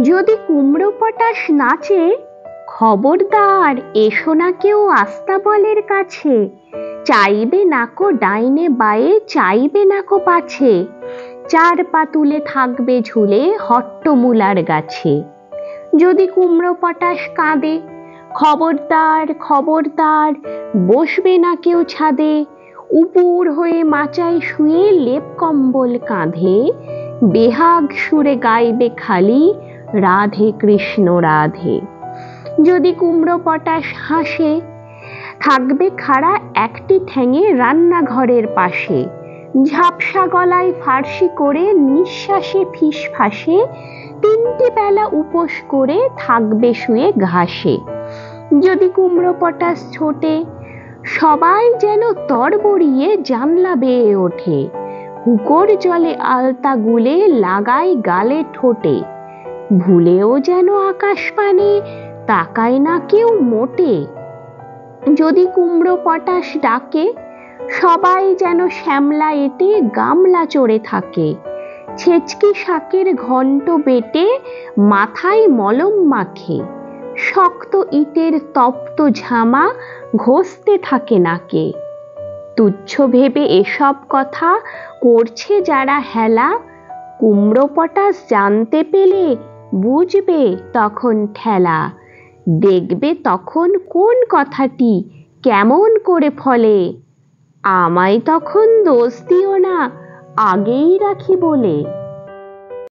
যদি কুমড়ো পটাশ নাচে, খবরদার এসো না কেউ আস্তাবলের কাছে। চাইবে নাকো ডাইনে বায়ে, চাইবে নাকো পাছে, চার পা তুলে থাকবে ঝুলে হট্টমূলার গাছে। যদি কুমড়ো পটাশ কাঁদে, খবরদার খবরদার, বসবে না কেউ ছাদে। উপুর হয়ে মাচায় শুয়ে লেপ কম্বল কাঁধে, বেহাগ সুরে গাইবে খালি রাধে কৃষ্ণ রাধে। যদি কুমড়ো পটাশ হাসে, থাকবে খাড়া একটি ঠ্যাঙে রান্নাঘরের পাশে, ঝাপসা গলায় ফার্সি করে নিঃশ্বাসে ফিসফাসে, তিনটি বেলা উপোস করে থাকবে শুয়ে ঘাসে। যদি কুমড়ো পটাশ ছোটে, সবাই যেন তরবরিয়ে জানলা বেয়ে ওঠে, হুকোর জলে আলতা গুলে লাগায় গালে ঠোঁটে, ভুলেও যেন আকাশ পানে তাকায় না কেউ মোটে। যদি কুমড়ো পটাশ ডাকে, সবাই যেন শ্যামলা এঁটে গামলা চড়ে থাকে, ছেচকি শাকের ঘন্ট বেটে মাথায় মলম মাখে, শক্ত ইটের তপ্ত ঝামা ঘষতে থাকে নাকে। তুচ্ছ ভেবে এসব কথা করছে যারা হেলা, কুমড়ো পটাশ জানতে পেলে বুঝবে তখন ঠেলা। দেখবে তখন কোন কথাটি কেমন করে ফলে, আমায় তখন দোষ দিও না আগেই রাখি বলে।